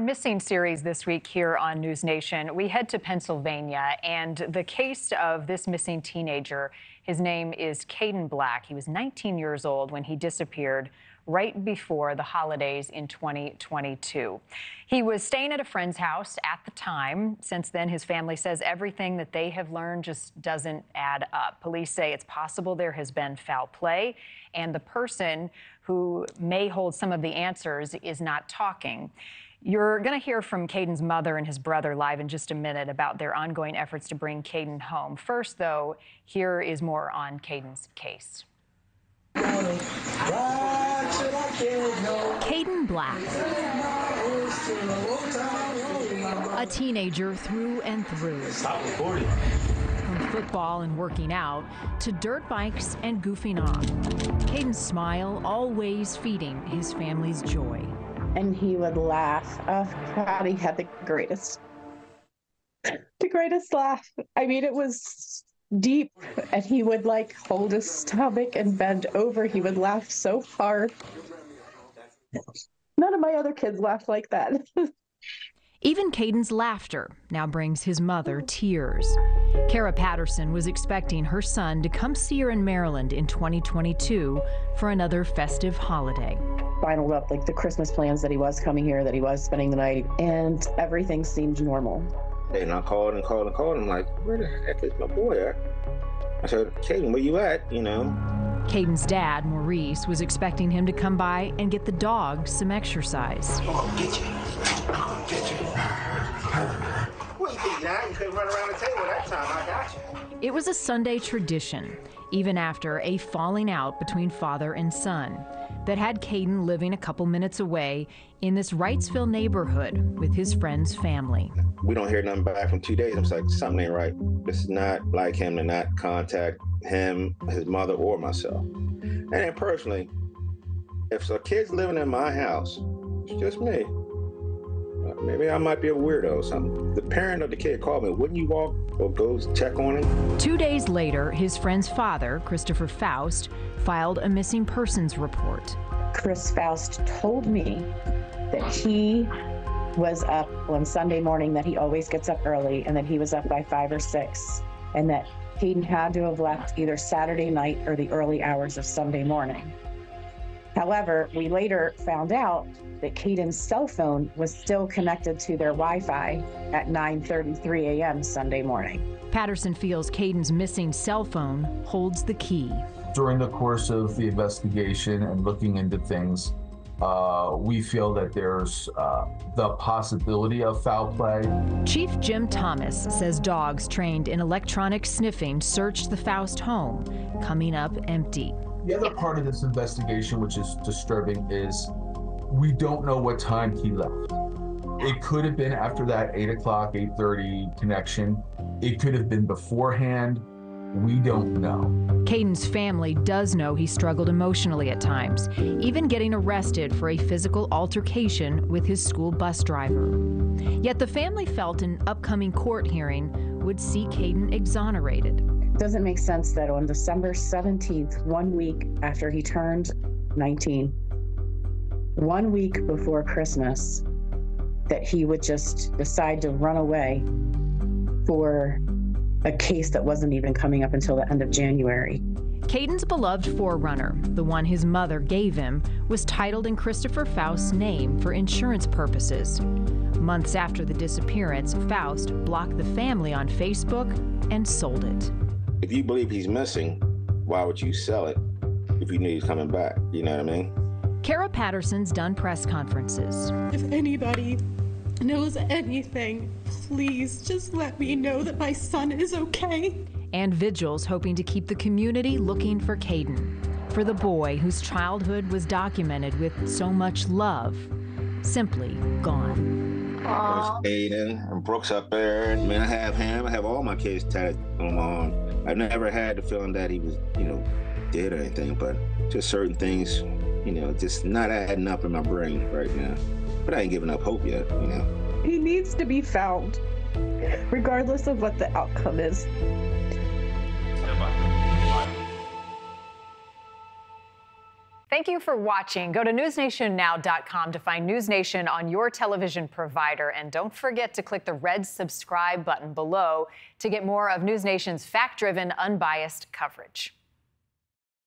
Missing series this week here on NewsNation. We head to Pennsylvania, and the case of this missing teenager, his name is Kadin Black. He was 19 years old when he disappeared right before the holidays in 2022. He was staying at a friend's house at the time. Since then, his family says everything that they have learned just doesn't add up. Police say it's possible there has been foul play, and the person who may hold some of the answers is not talking. You're going to hear from Kadin's mother and his brother live in just a minute about their ongoing efforts to bring Kadin home. First, though, here is more on Kadin's case. Kadin Black, a teenager through and through. Stop recording. From football and working out to dirt bikes and goofing off. Kadin's smile always feeding his family's joy. And he would laugh. Oh God, he had the greatest laugh. I mean, it was deep, and he would like hold his stomach and bend over. He would laugh so hard. None of my other kids laughed like that. Even Kadin's laughter now brings his mother tears. Kara Patterson was expecting her son to come see her in Maryland in 2022 for another festive holiday. Finaled up like the Christmas plans that he was coming here, that he was spending the night, and everything seemed normal. And I called and called and called. I'm like, where the heck is my boy at? I said, Kadin, where you at? You know. Kadin's dad, Maurice, was expecting him to come by and get the dog some exercise. Oh, get you. Oh, get you. What you think, now? You couldn't run around the table that time. I got you. It was a Sunday tradition, even after a falling out between father and son, that had Kadin living a couple minutes away in this Wrightsville neighborhood with his friend's family. We don't hear nothing back from 2 days. I'm like, something ain't right. This is not like him to not contact him, his mother, or myself. And then personally, if a kid's living in my house, it's just me. Maybe I might be a weirdo or something. The parent of the kid called me. Wouldn't you walk or go check on him? 2 days later, his friend's father, Christopher Faust, filed a missing persons report. Chris Faust told me that he was up on Sunday morning, that he always gets up early, and that he was up by 5 or 6, and that Kadin had to have left either Saturday night or the early hours of Sunday morning. However, we later found out that Kadin's cell phone was still connected to their Wi-Fi at 9:33 a.m. Sunday morning. Patterson feels Kadin's missing cell phone holds the key. During the course of the investigation and looking into things, we feel that there's the possibility of foul play. Chief Jim Thomas says dogs trained in electronic sniffing searched the Faust home, coming up empty. The other part of this investigation, which is disturbing, is we don't know what time he left. It could have been after that 8 o'clock, 8:30 connection. It could have been beforehand. We don't know. Kadin's family does know he struggled emotionally at times, even getting arrested for a physical altercation with his school bus driver. Yet the family felt an upcoming court hearing would see Kadin exonerated. It doesn't make sense that on December 17th, 1 week after he turned 19, 1 week before Christmas, that he would just decide to run away for a case that wasn't even coming up until the end of January. Kadin's beloved Forerunner, the one his mother gave him, was titled in Christopher Faust's name for insurance purposes. Months after the disappearance, Faust blocked the family on Facebook and sold it. If you believe he's missing, why would you sell it if you knew he's coming back? You know what I mean? Kara Patterson's done press conferences. If anybody knows anything, please just let me know that my son is okay. And vigils hoping to keep the community looking for Kadin, for the boy whose childhood was documented with so much love, simply gone. There's Kadin and Brooks up there. I mean, I have him. I have all my kids tatted on my arm. I've never had the feeling that he was, dead or anything, but just certain things, just not adding up in my brain right now. But I ain't giving up hope yet, He needs to be found, regardless of what the outcome is. Thank Thank you for watching. Go to newsnationnow.com to find NewsNation on your television provider. And don't forget to click the red subscribe button below to get more of NewsNation's fact-driven, unbiased coverage.